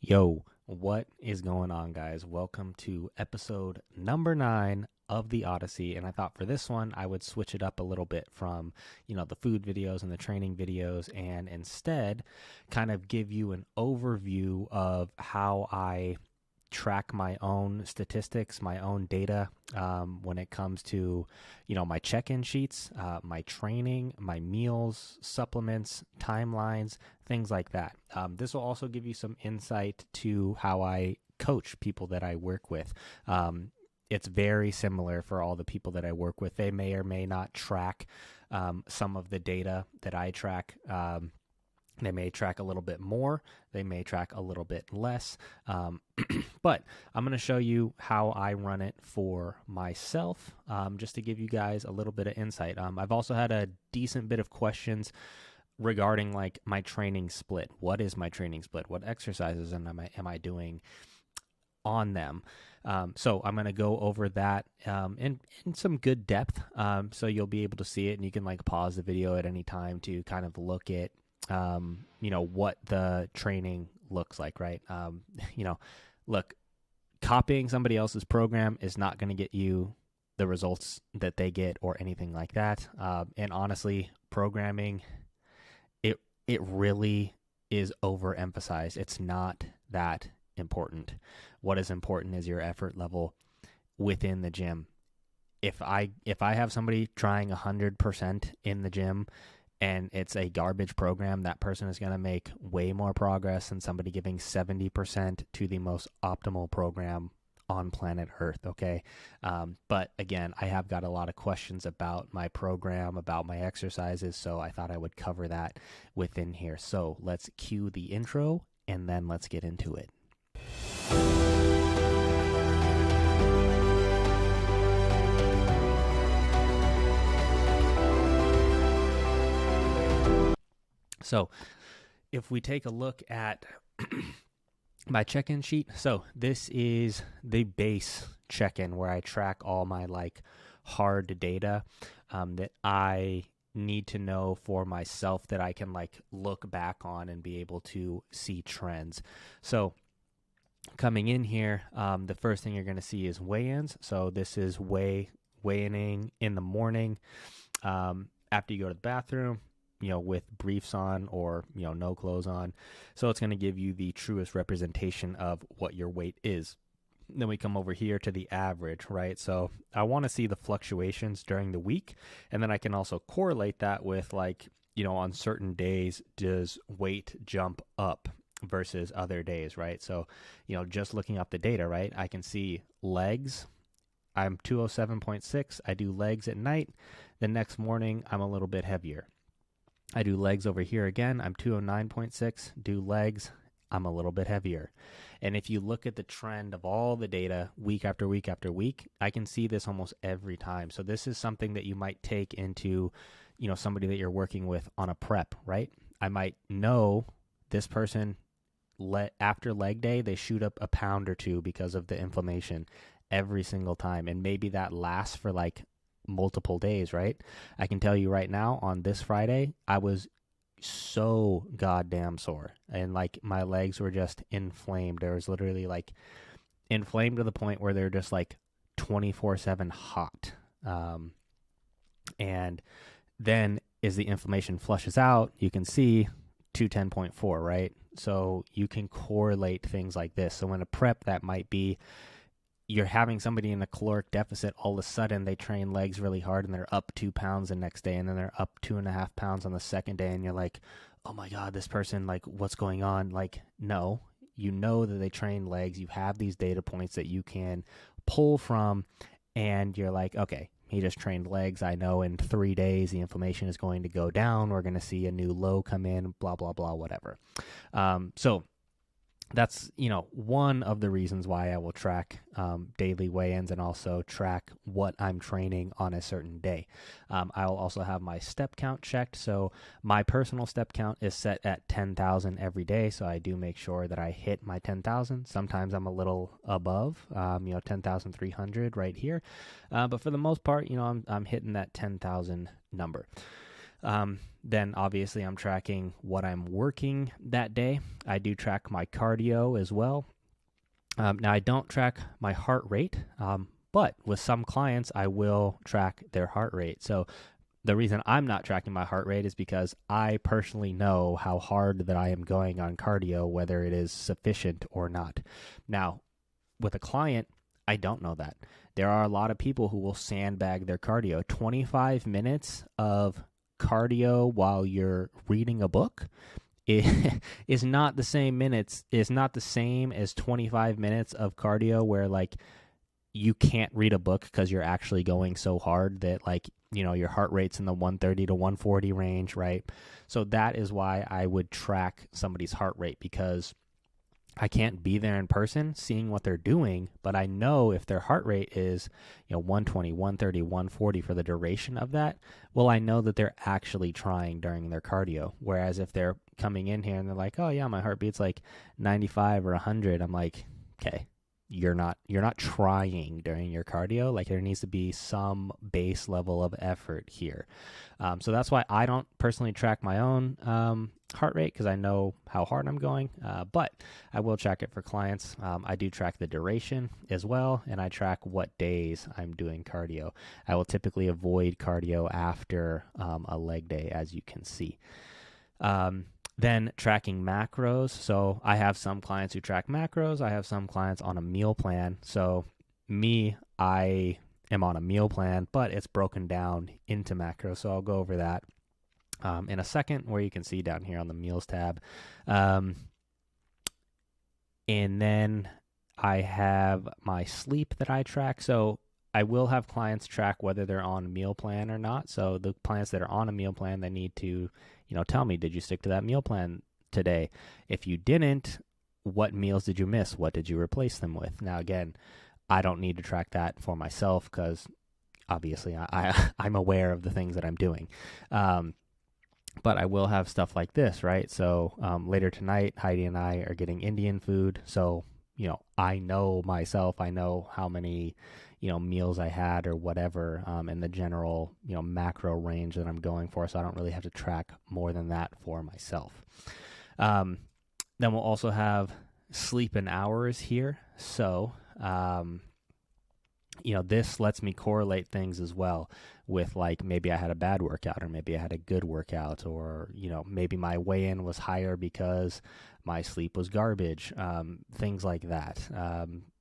Yo, what is going on, guys? Welcome to episode number 9 of the Odyssey. And I thought for this one, I would switch it up a little bit from, the food videos and the training videos, and instead kind of give you an overview of how I track my own statistics, my own data when it comes to, my check-in sheets, my training, my meals, supplements, timelines, things like that. This will also give you some insight to how I coach people that I work with. It's very similar for all the people that I work with. They may or may not track some of the data that I track. They may track a little bit more. They may track a little bit less. But I'm going to show you how I run it for myself, just to give you guys a little bit of insight. I've also had a decent bit of questions regarding like my training split. What is my training split? What exercises am I doing on them? So I'm going to go over that in some good depth. So you'll be able to see it, and you can like pause the video at any time to kind of look at what the training looks like, right? Look, copying somebody else's program is not going to get you the results that they get or anything like that. And honestly, programming, it really is overemphasized. It's not that important. What is important is your effort level within the gym. If I have somebody trying 100% in the gym, and it's a garbage program, that person is going to make way more progress than somebody giving 70% to the most optimal program on planet Earth, okay? But again, I have got a lot of questions about my program, about my exercises, so I thought I would cover that within here. So let's cue the intro, and then let's get into it. So if we take a look at my check-in sheet, so this is the base check-in where I track all my like hard data that I need to know for myself, that I can like look back on and be able to see trends. So coming in here, the first thing you're going to see is weigh-ins. So this is weighing in the morning after you go to the bathroom, with briefs on or, no clothes on. So it's going to give you the truest representation of what your weight is. Then we come over here to the average, right? So I want to see the fluctuations during the week. And then I can also correlate that with like, on certain days, does weight jump up versus other days, right? So, just looking up the data, right? I can see legs. I'm 207.6. I do legs at night. The next morning, I'm a little bit heavier. I do legs over here again. I'm 209.6. Do legs. I'm a little bit heavier. And if you look at the trend of all the data week after week after week, I can see this almost every time. So this is something that you might take into, somebody that you're working with on a prep, right? I might know this person, after leg day, they shoot up a pound or two because of the inflammation every single time. And maybe that lasts for like multiple days, right? I can tell you right now, on this Friday, I was so goddamn sore, and like my legs were just inflamed. There was literally like inflamed to the point where they're just like 24/7 hot. And then as the inflammation flushes out, you can see 210.4, right? So you can correlate things like this. So in a prep, that might be you're having somebody in a caloric deficit. All of a sudden they train legs really hard and they're up 2 pounds the next day, and then they're up 2.5 pounds on the second day, and you're like, oh my God, this person, like, what's going on? Like, no, you know that they train legs. You have these data points that you can pull from, and you're like, okay, he just trained legs. I know in 3 days the inflammation is going to go down. We're going to see a new low come in, blah, blah, blah, whatever. So that's, one of the reasons why I will track daily weigh-ins and also track what I'm training on a certain day. I'll also have my step count checked. So my personal step count is set at 10,000 every day. So I do make sure that I hit my 10,000. Sometimes I'm a little above, 10,300 right here. But for the most part, I'm hitting that 10,000 number. Then obviously I'm tracking what I'm working that day. I do track my cardio as well. Now I don't track my heart rate, but with some clients I will track their heart rate. So the reason I'm not tracking my heart rate is because I personally know how hard that I am going on cardio, whether it is sufficient or not. Now, with a client, I don't know that. There are a lot of people who will sandbag their cardio. 25 minutes of cardio while you're reading a book is not the same minutes, is not the same as 25 minutes of cardio where like you can't read a book because you're actually going so hard that like, your heart rate's in the 130 to 140 range, right? So that is why I would track somebody's heart rate, because I can't be there in person seeing what they're doing, but I know if their heart rate is, 120, 130, 140 for the duration of that, well, I know that they're actually trying during their cardio. Whereas if they're coming in here and they're like, oh yeah, my heartbeat's like 95 or 100, I'm like, okay, you're not trying during your cardio. Like there needs to be some base level of effort here. So that's why I don't personally track my own heart rate, because I know how hard I'm going, but I will track it for clients. I do track the duration as well, and I track what days I'm doing cardio. I will typically avoid cardio after a leg day, as you can see. Then tracking macros. So I have some clients who track macros. I have some clients on a meal plan. So I am on a meal plan, but it's broken down into macros. So I'll go over that in a second, where you can see down here on the meals tab. And then I have my sleep that I track. So I will have clients track whether they're on a meal plan or not. So the clients that are on a meal plan, they need to, tell me, did you stick to that meal plan today? If you didn't, what meals did you miss? What did you replace them with? Now, again, I don't need to track that for myself because obviously I'm aware of the things that I'm doing. But I will have stuff like this, right? So later tonight, Heidi and I are getting Indian food. So, I know myself, I know how many, meals I had or whatever in the general, macro range that I'm going for. So I don't really have to track more than that for myself. Then we'll also have sleep in hours here. So, this lets me correlate things as well with like maybe I had a bad workout or maybe I had a good workout, or, maybe my weigh-in was higher because my sleep was garbage, things like that.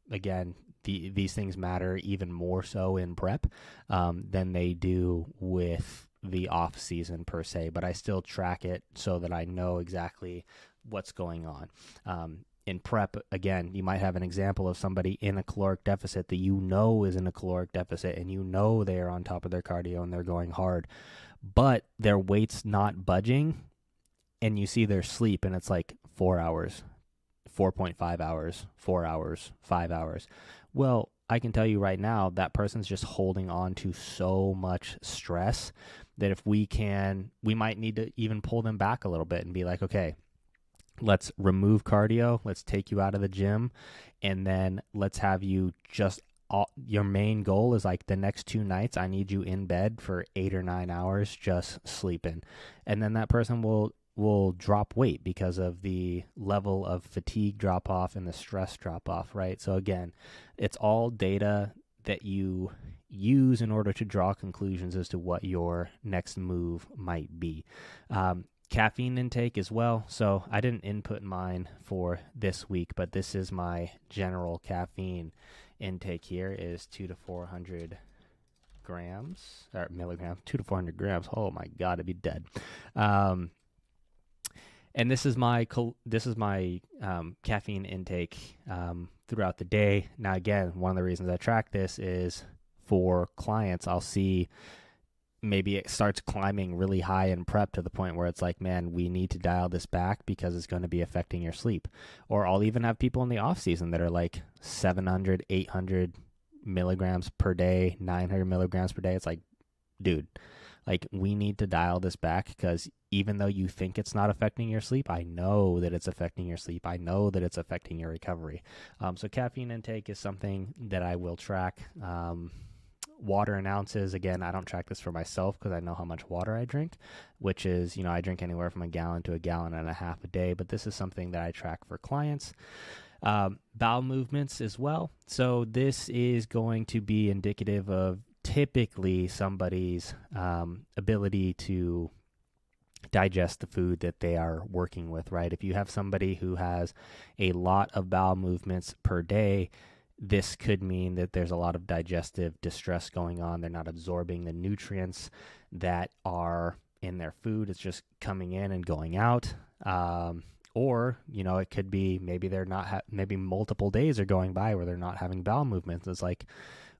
Again, these things matter even more so in prep than they do with the off season per se, but I still track it so that I know exactly what's going on. In prep, again, you might have an example of somebody in a caloric deficit that is in a caloric deficit, and they're on top of their cardio and they're going hard, but their weight's not budging, and you see their sleep and it's like 4 hours, 4.5 hours, 4 hours, 5 hours. Well, I can tell you right now that person's just holding on to so much stress that if we might need to even pull them back a little bit and be like, okay, let's remove cardio, let's take you out of the gym, and then let's have you your main goal is like the next 2 nights, I need you in bed for 8 or 9 hours just sleeping. And then that person will drop weight because of the level of fatigue drop off and the stress drop off, right? So again, it's all data that you use in order to draw conclusions as to what your next move might be. Caffeine intake as well. So I didn't input mine for this week, but this is my general caffeine intake here is 200 to 400 grams or milligrams, 200 to 400 grams. Oh my God, I'd be dead. And this is my caffeine intake throughout the day. Now, again, one of the reasons I track this is for clients. I'll see maybe it starts climbing really high in prep to the point where it's like, man, we need to dial this back because it's going to be affecting your sleep. Or I'll even have people in the off season that are like 700, 800 milligrams per day, 900 milligrams per day. It's like, dude, like we need to dial this back because even though you think it's not affecting your sleep, I know that it's affecting your sleep. I know that it's affecting your recovery. So caffeine intake is something that I will track water in ounces. Again, I don't track this for myself because I know how much water I drink, which is, I drink anywhere from a gallon to a gallon and a half a day, but this is something that I track for clients. Bowel movements as well. So this is going to be indicative of typically somebody's ability to digest the food that they are working with, right? If you have somebody who has a lot of bowel movements per day, this could mean that there's a lot of digestive distress going on. They're not absorbing the nutrients that are in their food. It's just coming in and going out. Or, it could be maybe they're not, maybe multiple days are going by where they're not having bowel movements. It's like,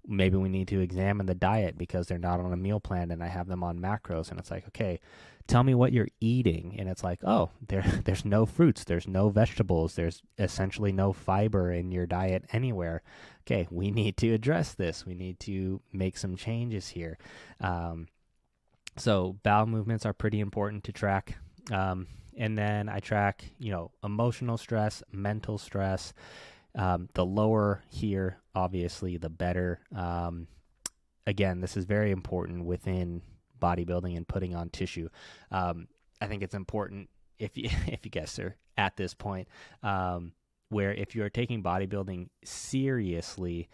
maybe we need to examine the diet because they're not on a meal plan and I have them on macros. And it's like, okay, tell me what you're eating. And it's like, oh, there's no fruits, there's no vegetables, there's essentially no fiber in your diet anywhere. Okay, we need to address this. We need to make some changes here. So bowel movements are pretty important to track. And then I track, emotional stress, mental stress. The lower here, obviously, the better. Again, this is very important within bodybuilding and putting on tissue. I think it's important if you guys are at this point, where if you are taking bodybuilding seriously,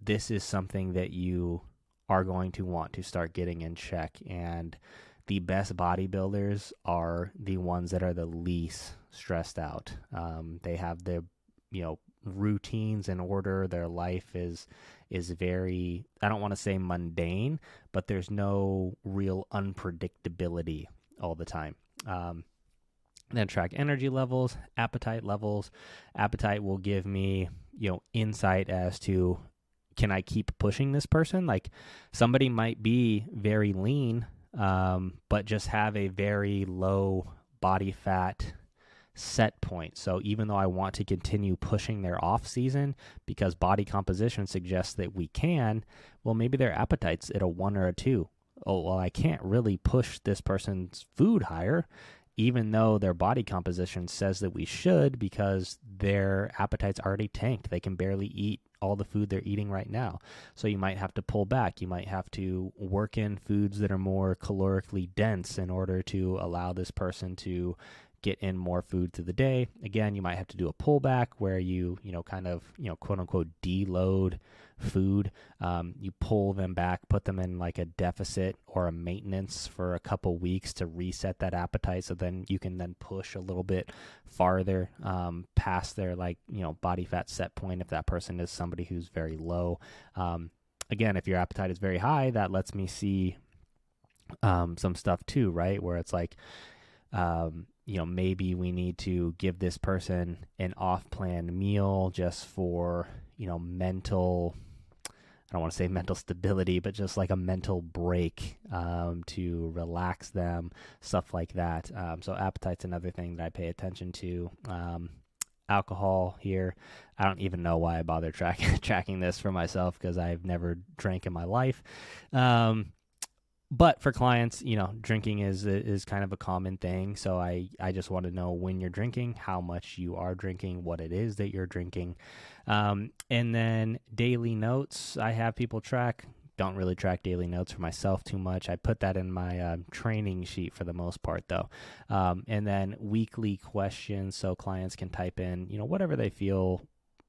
this is something that you are going to want to start getting in check. And the best bodybuilders are the ones that are the least stressed out. They have their routines in order. Their life is very, I don't want to say mundane, but there's no real unpredictability all the time. Then track energy levels, appetite levels. Appetite will give me, insight as to, can I keep pushing this person? Like, somebody might be very lean, but just have a very low body fat set point. So even though I want to continue pushing their off season because body composition suggests that we can, well, maybe their appetite's at a 1 or a 2. Oh, well, I can't really push this person's food higher, even though their body composition says that we should, because their appetite's already tanked. They can barely eat all the food they're eating right now. So you might have to pull back. You might have to work in foods that are more calorically dense in order to allow this person to get in more food through the day. Again, you might have to do a pullback where you kind of, quote unquote, deload food. You pull them back, put them in like a deficit or a maintenance for a couple weeks to reset that appetite. So then you can then push a little bit farther past their body fat set point if that person is somebody who's very low. Again, if your appetite is very high, that lets me see some stuff too, right? Where it's like, maybe we need to give this person an off-plan meal just for, mental, I don't want to say mental stability, but just like a mental break to relax them, stuff like that. So appetite's another thing that I pay attention to. Alcohol here, I don't even know why I bother tracking this for myself because I've never drank in my life. But for clients, drinking is kind of a common thing. So I just want to know when you're drinking, how much you are drinking, what it is that you're drinking. And then daily notes, I have people track. Don't really track daily notes for myself too much. I put that in my training sheet for the most part, though. And then weekly questions, so clients can type in, whatever they feel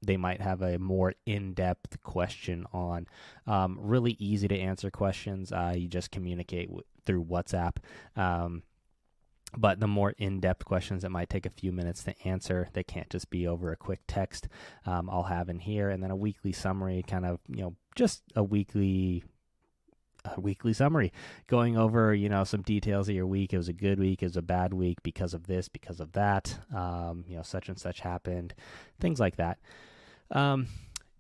they might have a more in-depth question on. Really easy to answer questions. You just communicate through WhatsApp. But the more in-depth questions that might take a few minutes to answer, they can't just be over a quick text, I'll have in here. And then a weekly summary, kind of, just a weekly summary going over, some details of your week. It was a good week, it was a bad week because of this, because of that, such and such happened, things like that. And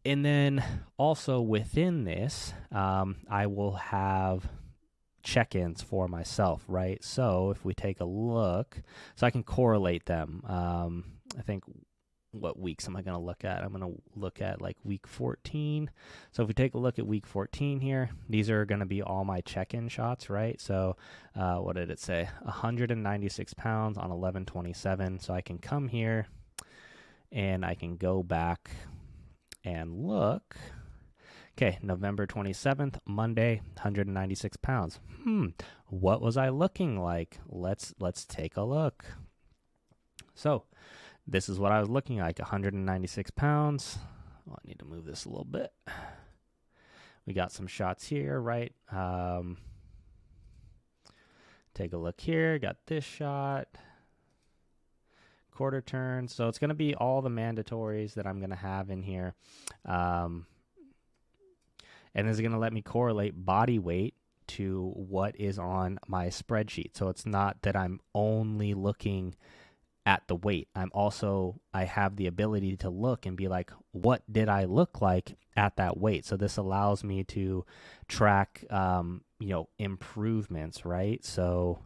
then also within this, I will have check-ins for myself, right? So if we take a look, so I can correlate them. I think, what weeks am I going to look at? I'm going to look at like week 14. So if we take a look at week 14 here, these are going to be all my check-in shots, right? So what did it say? 196 pounds on 11/27. So I can come here and I can go back and look, Okay, November 27th, Monday, 196 pounds. What was I looking like? Let's take a look. So this is what I was looking like, 196 pounds. Oh, I need to move this a little bit. We got some shots here, right? Take a look here. Got this shot. Quarter turn. So it's going to be all the mandatories that I'm going to have in here. And this is going to let me correlate body weight to what is on my spreadsheet. So it's not that I'm only looking at the weight. I have the ability to look and be like, what did I look like at that weight? So this allows me to track, improvements, right? So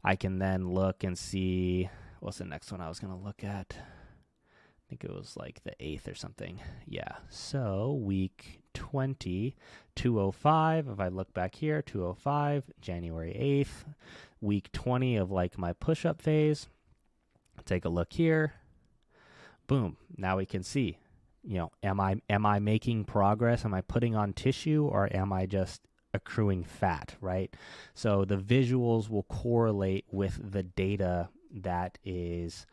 I can then look and see, what's the next one I was going to look at? I think it was like the 8th or something. Yeah. So week 20, 205. If I look back here, 205, January 8th, week 20 of like my push-up phase. Take a look here. Boom. Now we can see, am I making progress? Am I putting on tissue, or am I just accruing fat, right? So the visuals will correlate with the data that is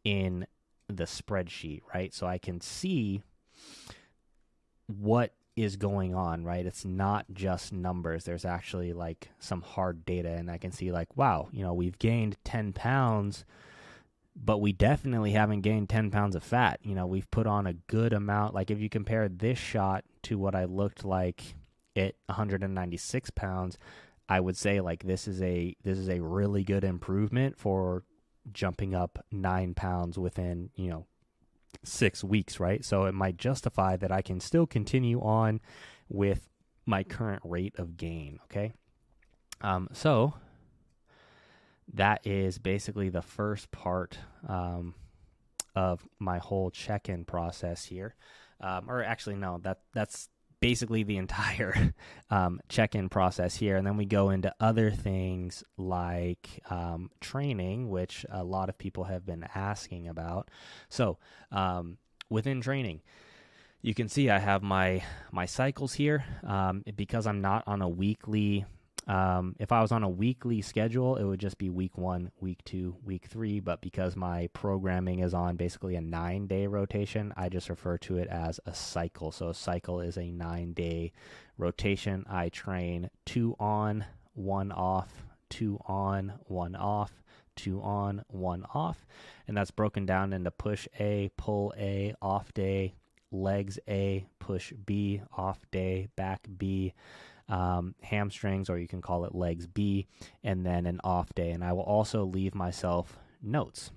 in the spreadsheet, right? So I can see what is going on, right? It's not just numbers. There's actually like some hard data, and I can see like, wow, we've gained 10 pounds, but we definitely haven't gained 10 pounds of fat. We've put on a good amount. Like if you compare this shot to what I looked like at 196 pounds, I would say like this is a really good improvement for jumping up 9 pounds within, 6 weeks, right? So it might justify that I can still continue on with my current rate of gain, okay? So that is basically the first part of my whole check-in process here. Or actually, no, that's basically the entire check-in process here. And then we go into other things like training, which a lot of people have been asking about. So within training, you can see I have my cycles here because I'm not on a weekly. If I was on a weekly schedule, it would just be week 1, week 2, week 3. But because my programming is on basically a 9-day rotation, I just refer to it as a cycle. So a cycle is a 9-day rotation. I train 2 on, 1 off, 2 on, 1 off, 2 on, 1 off. And that's broken down into push A, pull A, off day, legs A, push B, off day, back B, hamstrings, or you can call it legs B, and then an off day. And I will also leave myself notes.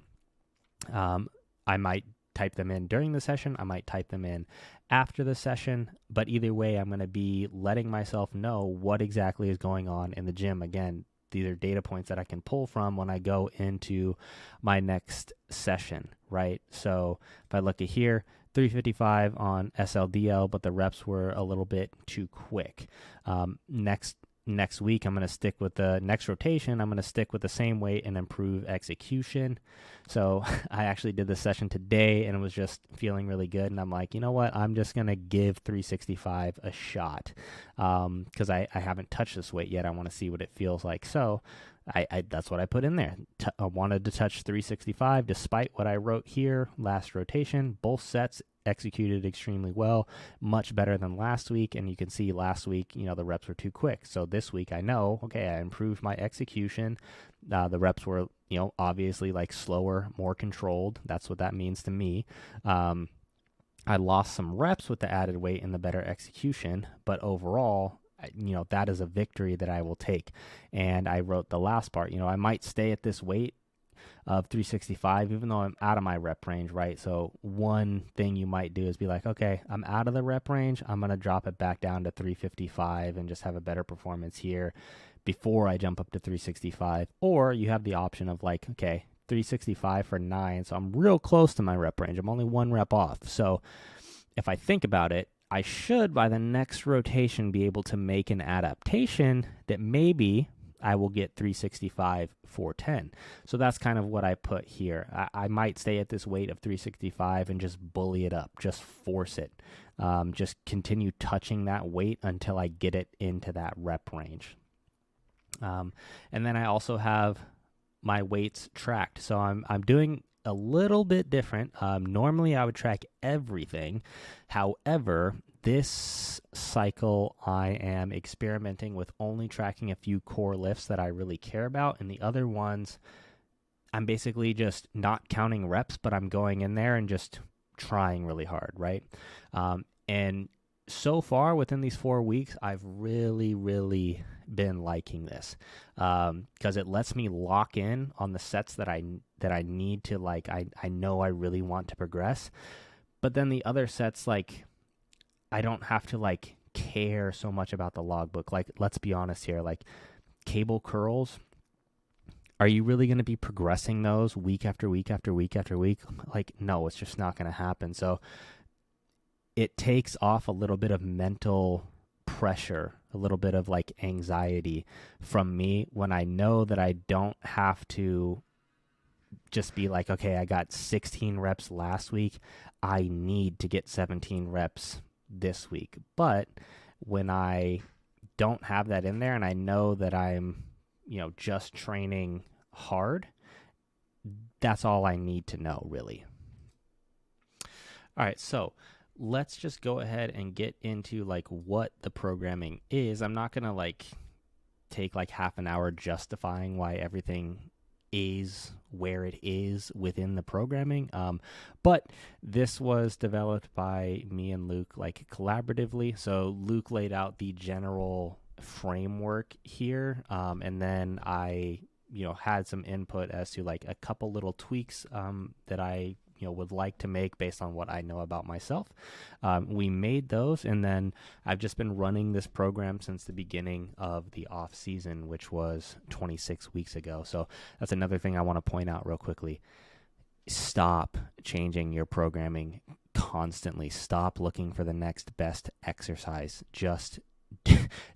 I might type them in during the session. I might type them in after the session, but either way, I'm going to be letting myself know what exactly is going on in the gym. Again, these are data points that I can pull from when I go into my next session, right? So if I look at here, 355 on SLDL, but the reps were a little bit too quick. Next week, I'm going to stick with the next rotation. I'm going to stick with the same weight and improve execution. So I actually did this session today and it was just feeling really good. And I'm like, you know what? I'm just going to give 365 a shot because I haven't touched this weight yet. I want to see what it feels like. So that's what I put in there. I wanted to touch 365 despite what I wrote here last rotation. Both sets executed extremely well, much better than last week. And you can see last week, the reps were too quick. So this week I know, okay, I improved my execution. The reps were, obviously like slower, more controlled. That's what that means to me. I lost some reps with the added weight and the better execution, but overall, that is a victory that I will take. And I wrote the last part, I might stay at this weight of 365, even though I'm out of my rep range, right? So one thing you might do is be like, okay, I'm out of the rep range. I'm going to drop it back down to 355 and just have a better performance here before I jump up to 365. Or you have the option of like, okay, 365 for 9. So I'm real close to my rep range. I'm only 1 rep off. So if I think about it, I should, by the next rotation, be able to make an adaptation that maybe I will get 365 for 10. So that's kind of what I put here. I might stay at this weight of 365 and just bully it up, just force it. Just continue touching that weight until I get it into that rep range. And then I also have my weights tracked. So I'm doing a little bit different. Normally I would track everything. However, this cycle I am experimenting with only tracking a few core lifts that I really care about, and the other ones I'm basically just not counting reps, but I'm going in there and just trying really hard, right? And so far within these 4 weeks, I've really been liking this, because it lets me lock in on the sets that I need to, like, I know I really want to progress. But then the other sets, like, I don't have to, like, care so much about the logbook. Like, let's be honest here, like, cable curls, are you really going to be progressing those week after week after week after week? Like, no, it's just not going to happen. So it takes off a little bit of mental pressure, a little bit of, like, anxiety from me when I know that I don't have to just be like, okay, I got 16 reps last week, I need to get 17 reps this week. But when I don't have that in there and I know that I'm, just training hard, that's all I need to know, really. All right, so let's just go ahead and get into, like, what the programming is. I'm not going to, like, take, like, half an hour justifying why everything is where it is within the programming. But this was developed by me and Luke, like, collaboratively. So Luke laid out the general framework here. And then I, had some input as to, like, a couple little tweaks that I would like to make based on what I know about myself. We made those, and then I've just been running this program since the beginning of the off season, which was 26 weeks ago. So that's another thing I want to point out real quickly. Stop changing your programming constantly. Stop looking for the next best exercise. Just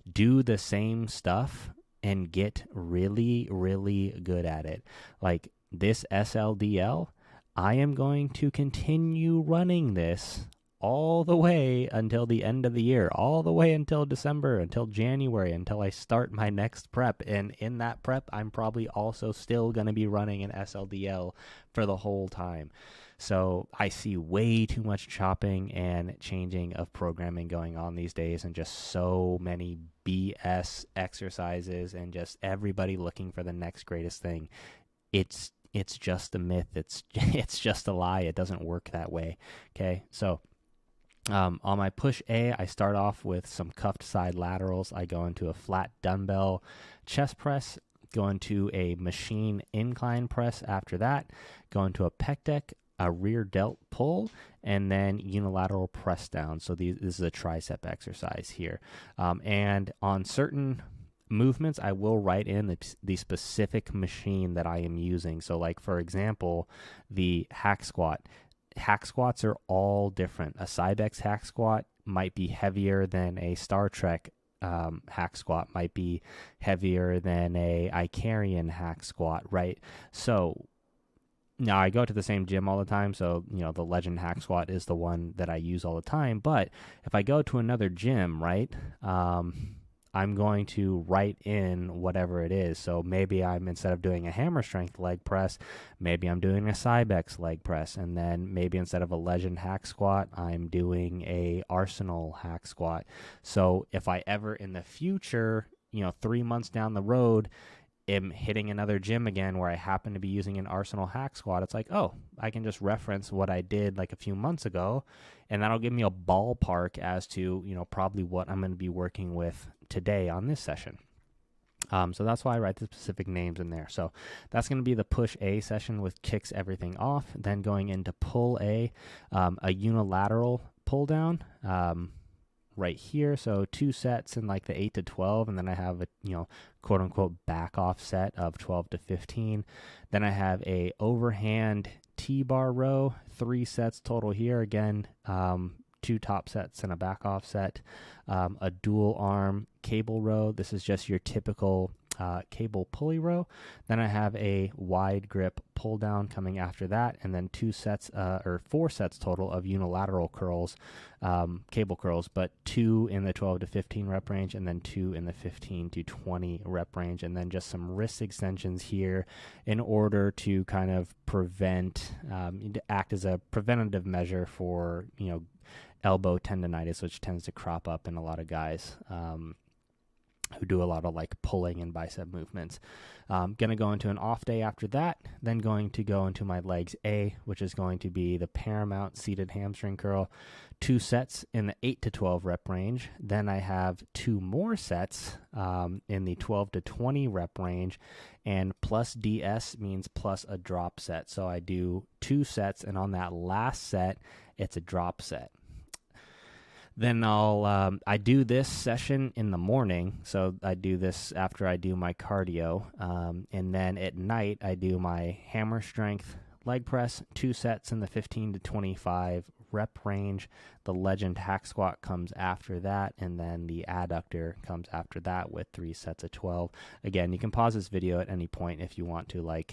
do the same stuff and get really good at it. Like this SLDL, I am going to continue running this all the way until the end of the year, all the way until December, until January, until I start my next prep. And in that prep, I'm probably also still going to be running an SLDL for the whole time. So I see way too much chopping and changing of programming going on these days, and just so many BS exercises and just everybody looking for the next greatest thing. It's just a myth. It's just a lie. It doesn't work that way. Okay. So, on my push A, I start off with some cuffed side laterals. I go into a flat dumbbell chest press, go into a machine incline press after that, go into a pec deck, a rear delt pull, and then unilateral press down. So this is a tricep exercise here. And on certain movements, I will write in the specific machine that I am using. So, like, for example, the hack squat. Hack squats are all different. A Cybex hack squat might be heavier than a Star Trek hack squat, might be heavier than a Icarian hack squat, right? So now I go to the same gym all the time, so the Legend hack squat is the one that I use all the time. But if I go to another gym, right, I'm going to write in whatever it is. So maybe I'm, instead of doing a hammer strength leg press, maybe I'm doing a Cybex leg press. And then maybe instead of a Legend hack squat, I'm doing a Arsenal hack squat. So if I ever in the future, 3 months down the road, am hitting another gym again where I happen to be using an Arsenal hack squat, it's like, oh, I can just reference what I did like a few months ago, and that'll give me a ballpark as to, probably what I'm going to be working with today on this session. So that's why I write the specific names in there. So that's going to be the push A session, which kicks everything off. Then going into pull A, a unilateral pull down, right here. So 2 sets in like the 8 to 12, and then I have a quote unquote back off set of 12 to 15. Then I have a overhand T-bar row, 3 sets total here. Again, 2 top sets and a back off set. A dual arm cable row. This is just your typical cable pulley row. Then I have a wide grip pull down coming after that, and then 4 sets total of unilateral curls, cable curls, but 2 in the 12 to 15 rep range, and then 2 in the 15 to 20 rep range, and then just some wrist extensions here in order to kind of prevent, to act as a preventative measure for, elbow tendonitis, which tends to crop up in a lot of guys who do a lot of like pulling and bicep movements. Going to go into an off day after that, then going to go into my legs A, which is going to be the paramount seated hamstring curl, 2 sets in the 8 to 12 rep range. Then I have 2 more sets in the 12 to 20 rep range, and plus DS means plus a drop set. So I do 2 sets, and on that last set, it's a drop set. Then I do this session in the morning, so I do this after I do my cardio, and then at night I do my hammer strength leg press, 2 sets in the 15 to 25 rep range. The legend hack squat comes after that, and then the adductor comes after that with 3 sets of 12. Again, you can pause this video at any point if you want to,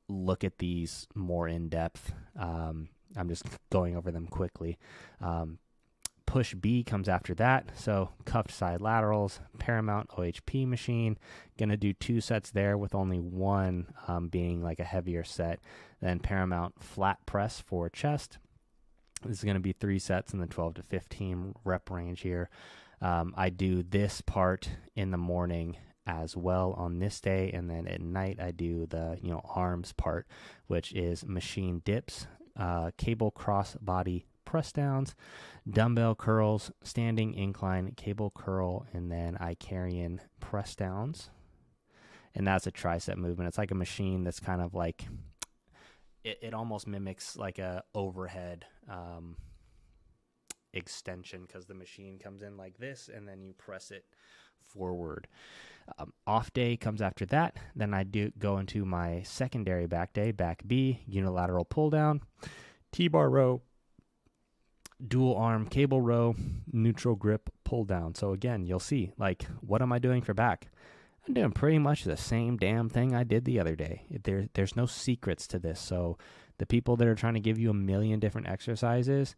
look at these more in depth. I'm just going over them quickly. Push B comes after that, so cuffed side laterals, paramount OHP machine. Gonna do 2 sets there with only 1 being like a heavier set. Then paramount flat press for chest. This is gonna be 3 sets in the 12 to 15 rep range here. I do this part in the morning as well on this day, and then at night I do the arms part, which is machine dips, cable cross body press downs, dumbbell curls, standing incline cable curl, and then I carry in press downs. And that's a tricep movement. It's like a machine that's kind of like, it almost mimics like a overhead extension, because the machine comes in like this and then you press it forward. Off day comes after that. Then I do go into my secondary back day, back B, unilateral pull down, T-bar row, dual arm cable row, neutral grip pull down. So again, you'll see, like, what am I doing for back? I'm doing pretty much the same damn thing I did the other day. There's no secrets to this. So the people that are trying to give you a million different exercises,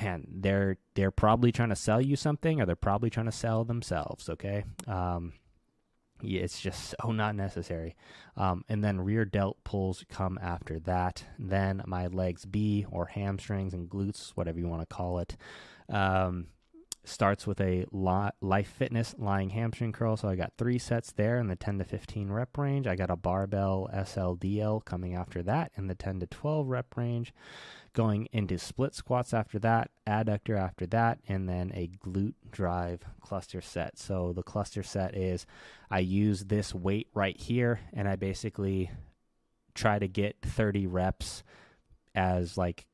man, they're probably trying to sell you something, or they're probably trying to sell themselves. Okay. Yeah, it's just so not necessary. And then rear delt pulls come after that. Then my legs B, or hamstrings and glutes, whatever you want to call it, starts with a Life Fitness lying hamstring curl. So I got 3 sets there in the 10 to 15 rep range. I got a barbell SLDL coming after that in the 10 to 12 rep range. Going into split squats after that, adductor after that, and then a glute drive cluster set. So the cluster set is, I use this weight right here, and I basically try to get 30 reps as like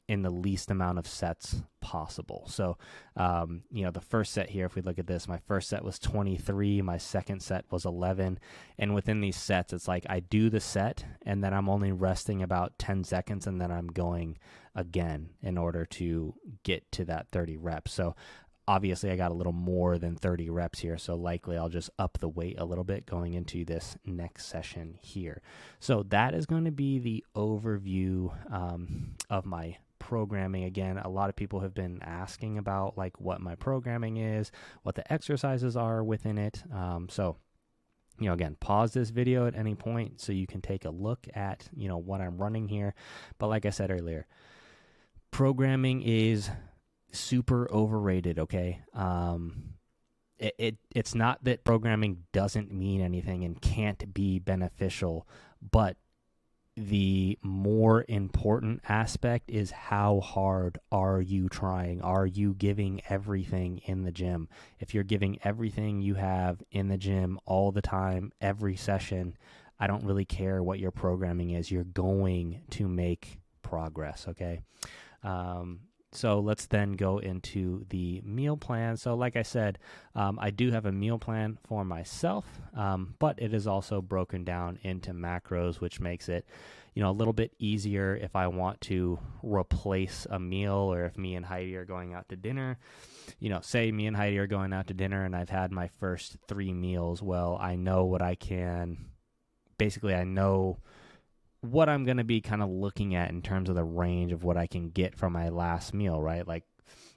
in the least amount of sets possible. So, the first set here, if we look at this, my first set was 23, my second set was 11. And within these sets, it's like I do the set and then I'm only resting about 10 seconds and then I'm going again in order to get to that 30 reps. So obviously I got a little more than 30 reps here, so likely I'll just up the weight a little bit going into this next session here. So that is going to be the overview of my programming. Again, a lot of people have been asking about like what my programming is, what the exercises are within it. So again, pause this video at any point so you can take a look at, what I'm running here. But like I said earlier, programming is super overrated, okay? It's not that programming doesn't mean anything and can't be beneficial, but the more important aspect is how hard are you trying? Are you giving everything in the gym? If you're giving everything you have in the gym all the time, every session, I don't really care what your programming is. You're going to make progress, okay? So let's then go into the meal plan. So like I said, I do have a meal plan for myself, but it is also broken down into macros, which makes it, a little bit easier if I want to replace a meal, or if me and Heidi are going out to dinner. Say me and Heidi are going out to dinner and I've had my first 3 meals. Well, I know what I know what I'm going to be kind of looking at in terms of the range of what I can get from my last meal, right? Like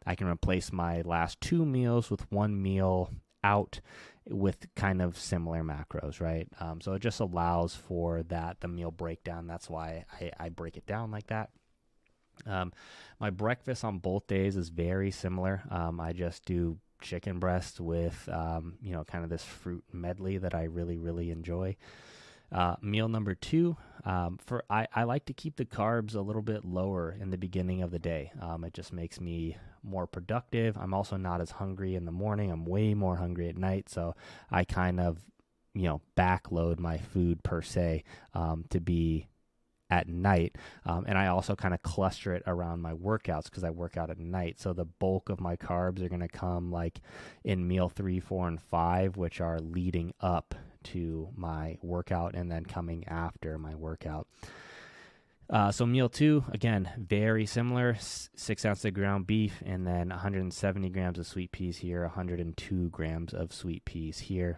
I can replace my last 2 meals with 1 meal out with kind of similar macros, right? So it just allows for the meal breakdown. That's why I break it down like that. My breakfast on both days is very similar. I just do chicken breast with, kind of this fruit medley that I really, really enjoy. Meal number 2, I like to keep the carbs a little bit lower in the beginning of the day. It just makes me more productive. I'm also not as hungry in the morning. I'm way more hungry at night. So I kind of, backload my food per se, to be at night. And I also kind of cluster it around my workouts because I work out at night. So the bulk of my carbs are going to come like in meal 3, 4, and 5, which are leading up to my workout and then coming after my workout. So meal 2, again, very similar, 6 ounces of ground beef and then 170 grams of sweet peas here, 102 grams of sweet peas here.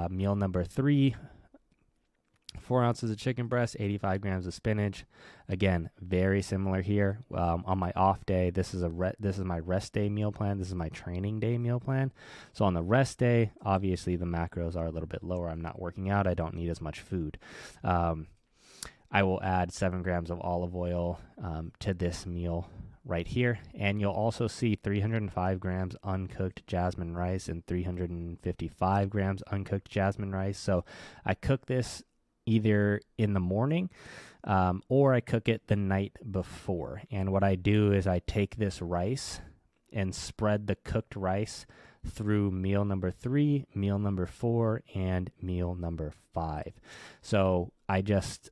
Meal number 3, 4 ounces of chicken breast, 85 grams of spinach. Again, very similar here. On my off day, this is my rest day meal plan. This is my training day meal plan. So on the rest day, obviously the macros are a little bit lower. I'm not working out. I don't need as much food. I will add 7 grams of olive oil to this meal right here. And you'll also see 305 grams uncooked jasmine rice and 355 grams uncooked jasmine rice. So I cook this either in the morning or I cook it the night before. And what I do is I take this rice and spread the cooked rice through meal number 3, meal number 4, and meal number 5. So I just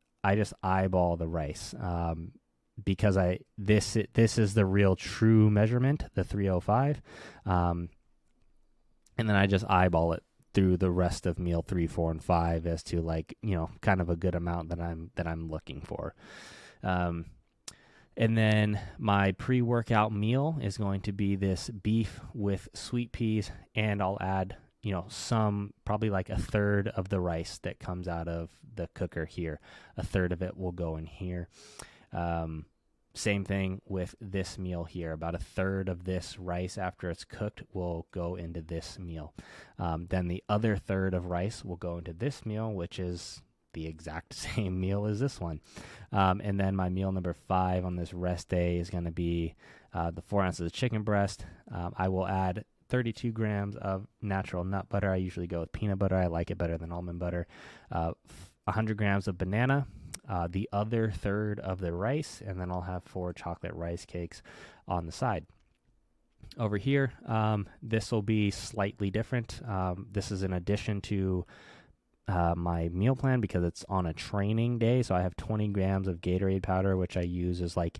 eyeball the rice because this is the real true measurement, the 305, and then I just eyeball it through the rest of meal 3, 4, and 5 as to kind of a good amount that I'm looking for. And then my pre-workout meal is going to be this beef with sweet peas, and I'll add some, probably like a third of the rice that comes out of the cooker here. A third of it will go in here. Same thing with this meal here. About a third of this rice after it's cooked will go into this meal. Then the other third of rice will go into this meal, which is the exact same meal as this one. And then my meal number 5 on this rest day is going to be the 4 ounces of chicken breast. I will add 32 grams of natural nut butter. I usually go with peanut butter. I like it better than almond butter. 100 grams of banana. The other third of the rice, and then I'll have 4 chocolate rice cakes on the side. Over here, this will be slightly different. This is in addition to my meal plan because it's on a training day. So I have 20 grams of Gatorade powder, which I use as like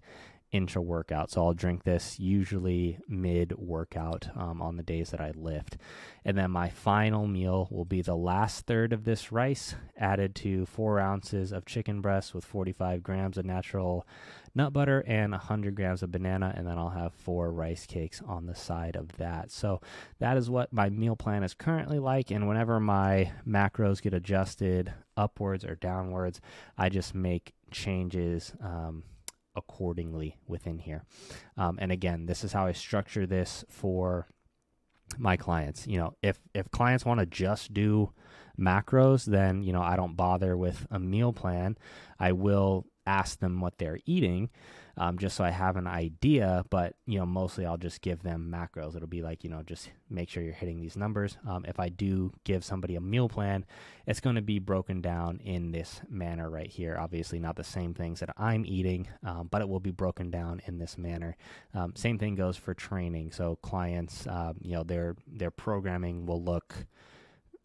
intra-workout. So I'll drink this usually mid-workout on the days that I lift. And then my final meal will be the last third of this rice added to 4 ounces of chicken breast with 45 grams of natural nut butter and 100 grams of banana. And then I'll have 4 rice cakes on the side of that. So that is what my meal plan is currently like. And whenever my macros get adjusted upwards or downwards, I just make changes accordingly within here. And again, this is how I structure this for my clients. If clients want to just do macros, then, I don't bother with a meal plan. I will ask them what they're eating, just so I have an idea, but, mostly I'll just give them macros. It'll be like, just make sure you're hitting these numbers. If I do give somebody a meal plan, it's going to be broken down in this manner right here. Obviously not the same things that I'm eating, but it will be broken down in this manner. Same thing goes for training. So clients, their programming will look,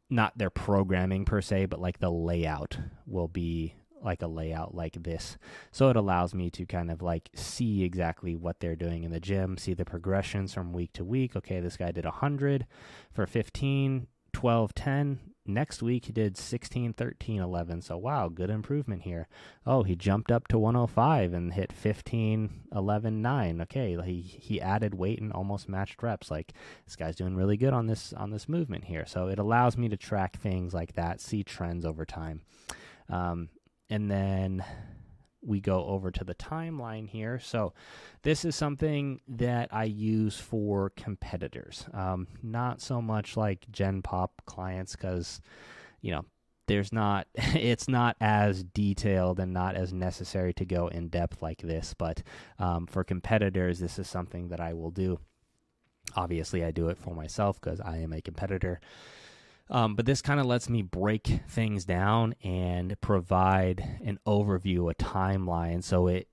not their programming per se, but like the layout will be like a layout like this. So it allows me to kind of like see exactly what they're doing in the gym, see the progressions from week to week. Okay, this guy did 100 for 15, 12, 10. Next week, he did 16, 13, 11. So, wow, good improvement here. Oh, he jumped up to 105 and hit 15, 11, 9. Okay, he added weight and almost matched reps. Like, this guy's doing really good on this movement here. So it allows me to track things like that, see trends over time. And then we go over to the timeline here. So this is something that I use for competitors, not so much like Gen Pop clients, because, it's not as detailed and not as necessary to go in depth like this. But for competitors, this is something that I will do. Obviously, I do it for myself because I am a competitor. But this kind of lets me break things down and provide an overview, a timeline. So it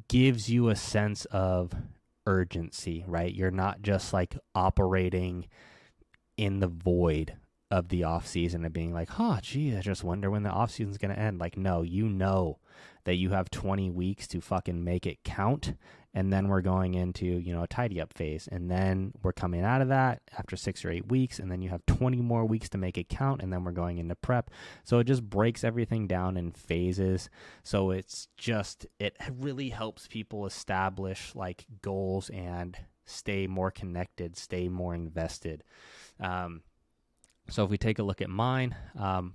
gives you a sense of urgency, right? You're not just like operating in the void of the off season and being like, oh, gee, I just wonder when the off season is going to end. Like, no, you know that you have 20 weeks to fucking make it count. And then we're going into, a tidy up phase. And then we're coming out of that after 6 or 8 weeks. And then you have 20 more weeks to make it count. And then we're going into prep. So it just breaks everything down in phases. So it really helps people establish like goals and stay more connected, stay more invested. So if we take a look at mine,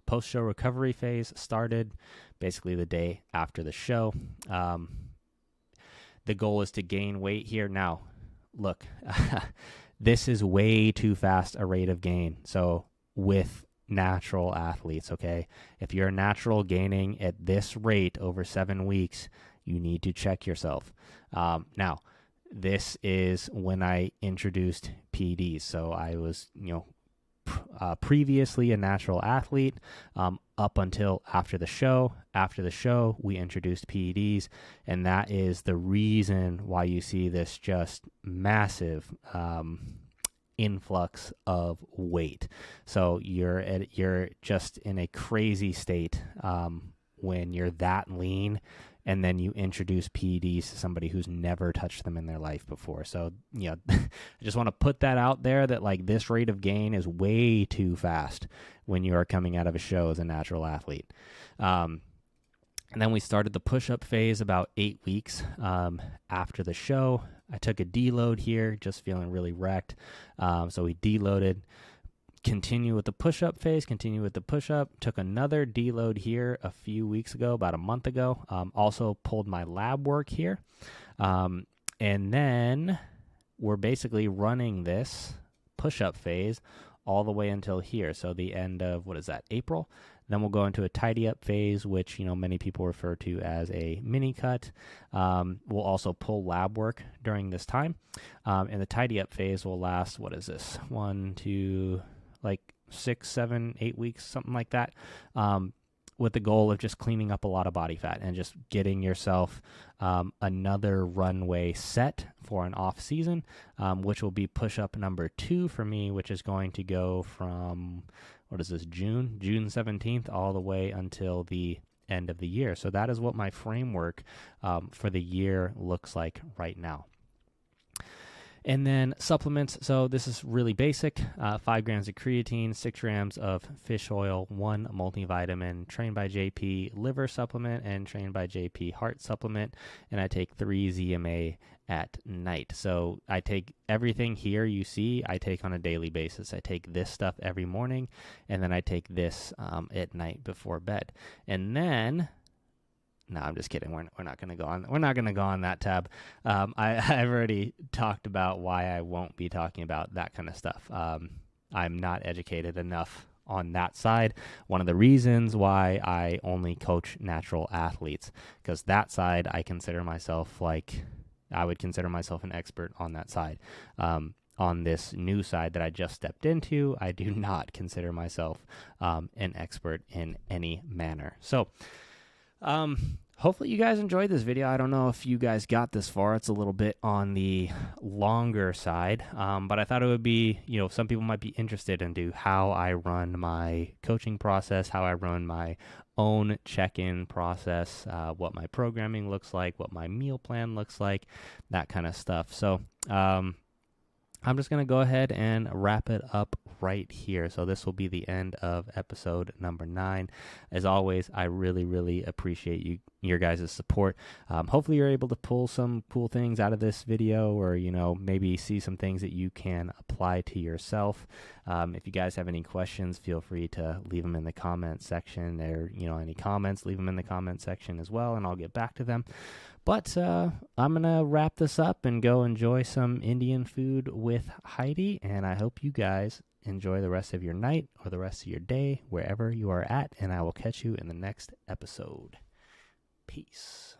post-show recovery phase started basically the day after the show. The goal is to gain weight here. Now, look, this is way too fast a rate of gain. So with natural athletes, okay, if you're natural gaining at this rate over 7 weeks, you need to check yourself. Now, this is when I introduced PEDs. So I was, previously a natural athlete up until after the show. After the show, we introduced PEDs, and that is the reason why you see this just massive influx of weight. So you're just in a crazy state when you're that lean, and then you introduce PEDs to somebody who's never touched them in their life before. So, I just want to put that out there that like this rate of gain is way too fast when you are coming out of a show as a natural athlete. And then we started the push-up phase about 8 weeks after the show. I took a deload here, just feeling really wrecked. So we deloaded. Continue with the push-up phase, took another deload here a few weeks ago, about a month ago. Also pulled my lab work here. And then we're basically running this push-up phase all the way until here. So the end of, April? Then we'll go into a tidy-up phase, which, many people refer to as a mini cut. We'll also pull lab work during this time. And the tidy-up phase will last, 6, 7, 8 weeks, something like that, with the goal of just cleaning up a lot of body fat and just getting yourself another runway set for an off season, which will be push-up number 2 for me, which is going to go from, June 17th all the way until the end of the year. So that is what my framework for the year looks like right now. And then supplements. So this is really basic. 5 grams of creatine, 6 grams of fish oil, 1 multivitamin, Trained by JP liver supplement, and Trained by JP heart supplement. And I take 3 ZMA at night. So I take everything here you see, I take on a daily basis. I take this stuff every morning, and then I take this at night before bed. And then... No, I'm just kidding. We're not going to go on. We're not going to go on that tab. I've already talked about why I won't be talking about that kind of stuff. I'm not educated enough on that side. One of the reasons why I only coach natural athletes, because that side I would consider myself an expert on that side. On this new side that I just stepped into, I do not consider myself an expert in any manner. So. Hopefully you guys enjoyed this video. I don't know if you guys got this far. It's a little bit on the longer side, but I thought it would be, some people might be interested into how I run my coaching process, how I run my own check-in process, what my programming looks like, what my meal plan looks like, that kind of stuff. So, I'm just going to go ahead and wrap it up right here. So this will be the end of episode number 9. As always, I really, really appreciate your guys' support. Hopefully you're able to pull some cool things out of this video, or, maybe see some things that you can apply to yourself. If you guys have any questions, feel free to leave them in the comment section, or, any comments, leave them in the comment section as well, and I'll get back to them. But I'm going to wrap this up and go enjoy some Indian food with Heidi, and I hope you guys enjoy the rest of your night or the rest of your day, wherever you are at, and I will catch you in the next episode. Peace.